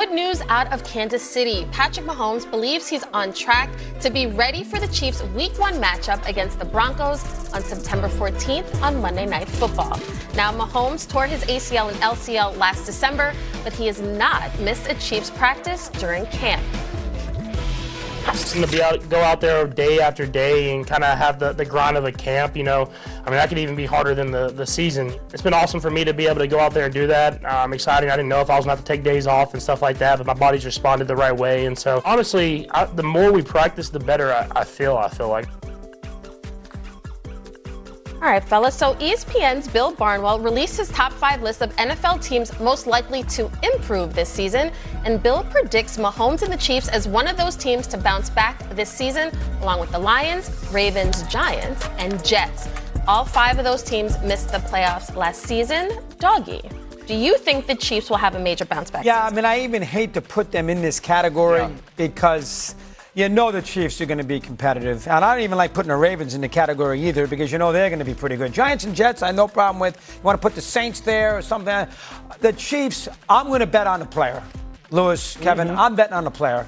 Good news out of Kansas City. Patrick Mahomes believes he's on track to be ready for the Chiefs' Week 1 matchup against the Broncos on September 14th on Monday Night Football. Now, Mahomes tore his ACL and LCL last December, but he has not missed a Chiefs practice during camp. Just going to go out there day after day and kind of have the grind of the camp, that could even be harder than the season. It's been awesome for me to be able to go out there and do that. Exciting. I didn't know if I was going to have to take days off and stuff like that, but my body's responded the right way. And so, honestly, the more we practice, the better I feel like. All right, fellas. So ESPN's Bill Barnwell released his top 5 list of NFL teams most likely to improve this season. And Bill predicts Mahomes and the Chiefs as one of those teams to bounce back this season, along with the Lions, Ravens, Giants, and Jets. All 5 of those teams missed the playoffs last season. Doggy, do you think the Chiefs will have a major bounce back season? I even hate to put them in this category because the Chiefs are going to be competitive. And I don't even like putting the Ravens in the category either because they're going to be pretty good. Giants and Jets, I have no problem with. You want to put the Saints there or something. The Chiefs, I'm going to bet on the player. Lewis, Kevin, I'm betting on the player.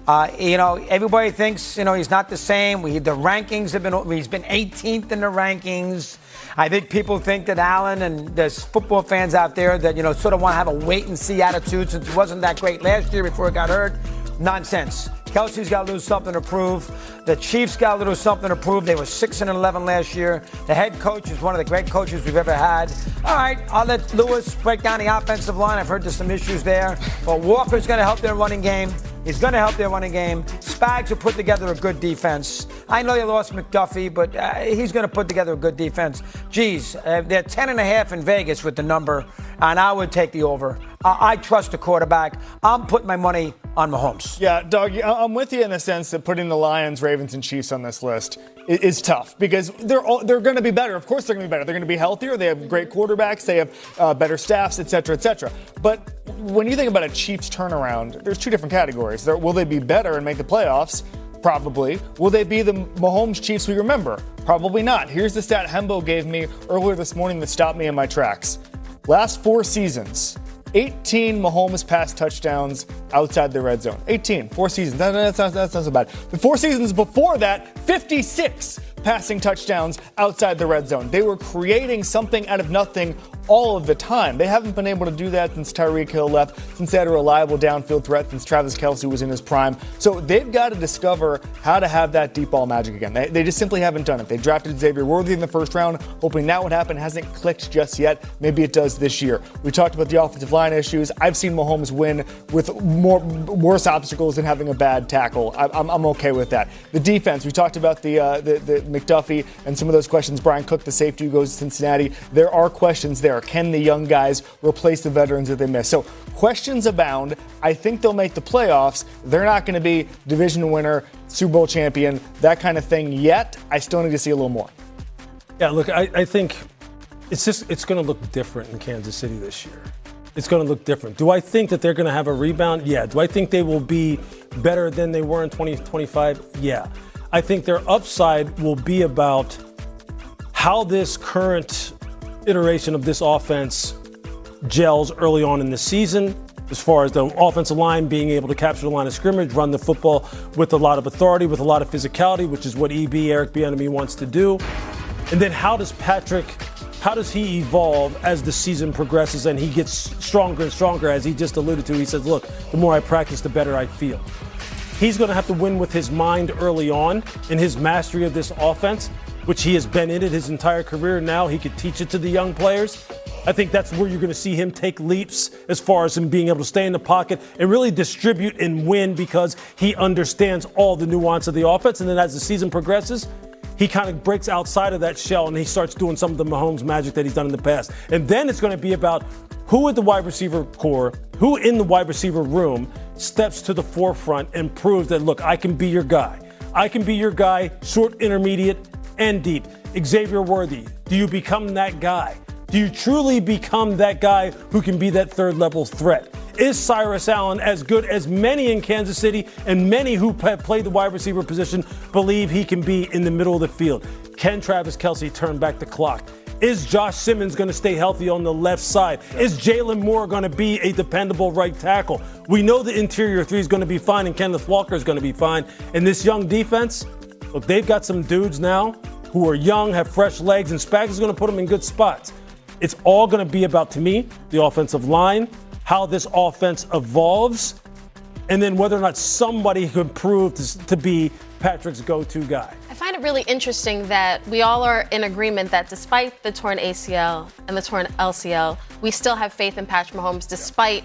Everybody thinks, he's not the same. The rankings he's been 18th in the rankings. I think people think that Allen, and there's football fans out there that, sort of want to have a wait and see attitude since he wasn't that great last year before he got hurt. Nonsense. Kelsey's got a little something to prove. The Chiefs got a little something to prove. They were 6-11 last year. The head coach is one of the great coaches we've ever had. All right, I'll let Lewis break down the offensive line. I've heard there's some issues there. But Walker's going to help their running game. He's going to help their running game. Spags will put together a good defense. I know they lost McDuffie, but he's going to put together a good defense. Geez, they're 10.5 in Vegas with the number, and I would take the over. I trust the quarterback. I'm putting my money on Mahomes. Yeah, Doug, I'm with you in the sense that putting the Lions, Ravens, and Chiefs on this list is tough because they're going to be better. Of course they're going to be better. They're going to be healthier. They have great quarterbacks. They have better staffs, et cetera, et cetera. But when you think about a Chiefs turnaround, there's 2 different categories. Will they be better and make the playoffs? Probably. Will they be the Mahomes Chiefs we remember? Probably not. Here's the stat Hembo gave me earlier this morning that stopped me in my tracks. Last 4 seasons, 18 Mahomes pass touchdowns outside the red zone. 18, 4 seasons. That's not so bad. The 4 seasons before that, 56 passing touchdowns outside the red zone. They were creating something out of nothing all of the time. They haven't been able to do that since Tyreek Hill left, since they had a reliable downfield threat, since Travis Kelce was in his prime. So they've got to discover how to have that deep ball magic again. They just simply haven't done it. They drafted Xavier Worthy in the first round, hoping that would happen. Hasn't clicked just yet. Maybe it does this year. We talked about the offensive line issues. I've seen Mahomes win with worse obstacles than having a bad tackle. I'm okay with that. The defense, we talked about the McDuffie and some of those questions. Brian Cook, the safety who goes to Cincinnati. There are questions there. Can the young guys replace the veterans that they miss? So questions abound. I think they'll make the playoffs. They're not going to be division winner, Super Bowl champion, that kind of thing yet. I still need to see a little more. Yeah, look, I think it's going to look different in Kansas City this year. It's going to look different. Do I think that they're going to have a rebound? Yeah. Do I think they will be better than they were in 2025? Yeah. I think their upside will be about how this current iteration of this offense gels early on in the season, as far as the offensive line being able to capture the line of scrimmage, run the football with a lot of authority, with a lot of physicality, which is what Eric Bieniemy wants to do. And then how does he evolve as the season progresses and he gets stronger and stronger, as he just alluded to? He says, look, the more I practice, the better I feel. He's going to have to win with his mind early on in his mastery of this offense, which he has been in it his entire career. Now he could teach it to the young players. I think that's where you're going to see him take leaps as far as him being able to stay in the pocket and really distribute and win because he understands all the nuance of the offense. And then as the season progresses, he kind of breaks outside of that shell and he starts doing some of the Mahomes magic that he's done in the past. And then it's going to be about who at the wide receiver core, who in the wide receiver room steps to the forefront and proves that, look, I can be your guy. I can be your guy, short, intermediate, and deep. Xavier Worthy, do you become that guy? Do you truly become that guy who can be that third level threat? Is Cyrus Allen as good as many in Kansas City and many who have played the wide receiver position believe he can be in the middle of the field? Can Travis Kelce turn back the clock? Is Josh Simmons going to stay healthy on the left side? Is Jalen Moore going to be a dependable right tackle? We know the interior three is going to be fine and Kenneth Walker is going to be fine. And this young defense, look, they've got some dudes now who are young, have fresh legs, and Spags is going to put them in good spots. It's all going to be about, to me, the offensive line, how this offense evolves, and then whether or not somebody can prove to be Patrick's go-to guy. I find it really interesting that we all are in agreement that despite the torn ACL and the torn LCL, we still have faith in Patrick Mahomes despite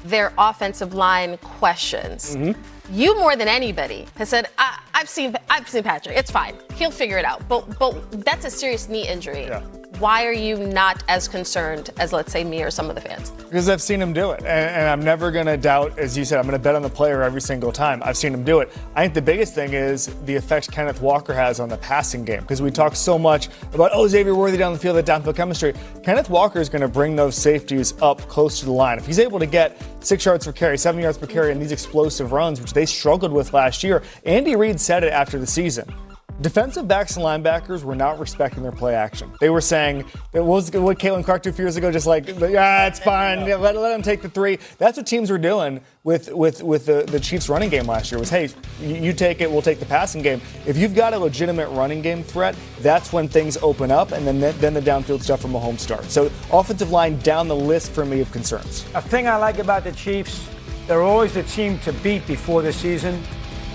their offensive line questions. Mm-hmm. You more than anybody has said, I've seen Patrick. It's fine. He'll figure it out. But that's a serious knee injury. Yeah. Why are you not as concerned as, let's say, me or some of the fans? Because I've seen him do it. And I'm never going to doubt, as you said, I'm going to bet on the player every single time. I've seen him do it. I think the biggest thing is the effect Kenneth Walker has on the passing game. Because we talk so much about, Xavier Worthy down the field, that downfield chemistry. Kenneth Walker is going to bring those safeties up close to the line. If he's able to get 6 yards per carry, 7 yards per carry in these explosive runs, which they struggled with last year, Andy Reid said it after the season. Defensive backs and linebackers were not respecting their play action. They were saying, what Caitlin Clark 2 years ago, just like, it's fine, let him take the 3. That's what teams were doing with the Chiefs running game last year was, hey, you take it, we'll take the passing game. If you've got a legitimate running game threat, that's when things open up, and then the downfield stuff from Mahomes starts. So offensive line down the list for me of concerns. A thing I like about the Chiefs, they're always the team to beat before the season,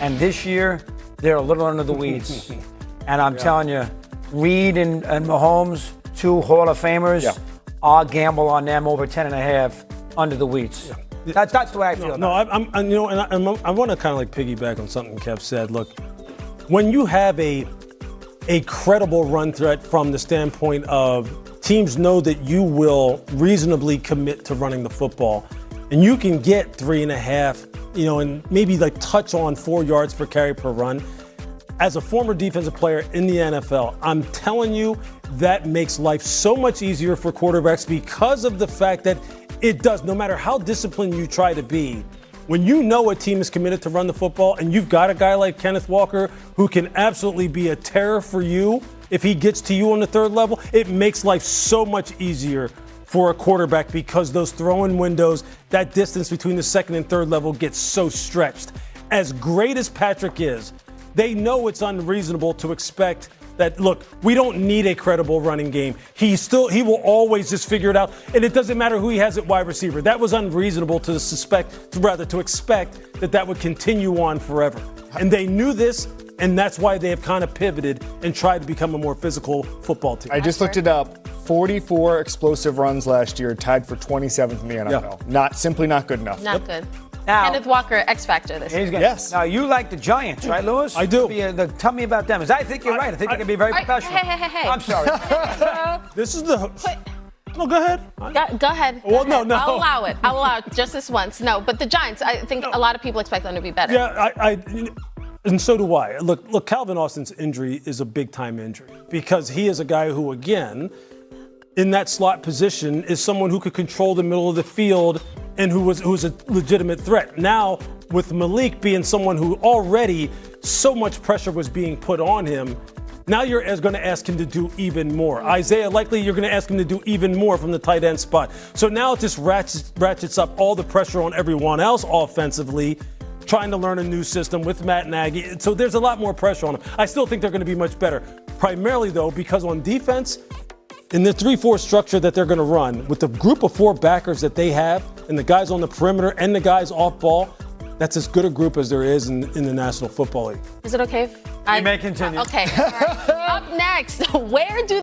and this year, they're a little under the weeds. And I'm telling you, Reed and Mahomes, 2 Hall of Famers, I'll gamble on them over 10.5 under the weeds. Yeah. That's the way I feel. I want to kind of like piggyback on something Kev said. Look, when you have a credible run threat from the standpoint of teams know that you will reasonably commit to running the football, and you can get 3.5, and maybe like touch on 4 yards per carry per run. As a former defensive player in the NFL, I'm telling you that makes life so much easier for quarterbacks because of the fact that it does, no matter how disciplined you try to be, when you know a team is committed to run the football and you've got a guy like Kenneth Walker who can absolutely be a terror for you if he gets to you on the 3rd level, it makes life so much easier for a quarterback because those throw-in windows, that distance between the 2nd and 3rd level gets so stretched. As great as Patrick is, they know it's unreasonable to expect that, look, we don't need a credible running game. He will always just figure it out, and it doesn't matter who he has at wide receiver. That was unreasonable to expect that would continue on forever. And they knew this, and that's why they have kind of pivoted and tried to become a more physical football team. I just looked it up. 44 explosive runs last year, tied for 27th in the NFL. Yeah. Simply not good enough. Not good. Now, Kenneth Walker, X Factor this year. Yes. Now, you like the Giants, right, Lewis? I do. Tell me about them. I think you're right. I think they can be very professional. Hey. I'm sorry. This is the... No, go ahead. Go ahead. Well, no. I'll allow it just this once. No, but the Giants, I think a lot of people expect them to be better. Yeah, and so do I. Look, Calvin Austin's injury is a big-time injury because he is a guy who, again, in that slot position is someone who could control the middle of the field and who's a legitimate threat. Now, with Malik being someone who already so much pressure was being put on him, now you're going to ask him to do even more. Isaiah, likely you're going to ask him to do even more from the tight end spot. So now it just ratchets up all the pressure on everyone else offensively, trying to learn a new system with Matt Nagy. So there's a lot more pressure on them. I still think they're going to be much better. Primarily, though, because on defense, in the 3-4 structure that they're going to run, with the group of 4 backers that they have, and the guys on the perimeter and the guys off ball, that's as good a group as there is in the National Football League. Is it okay if You may continue. Okay. Up next, where do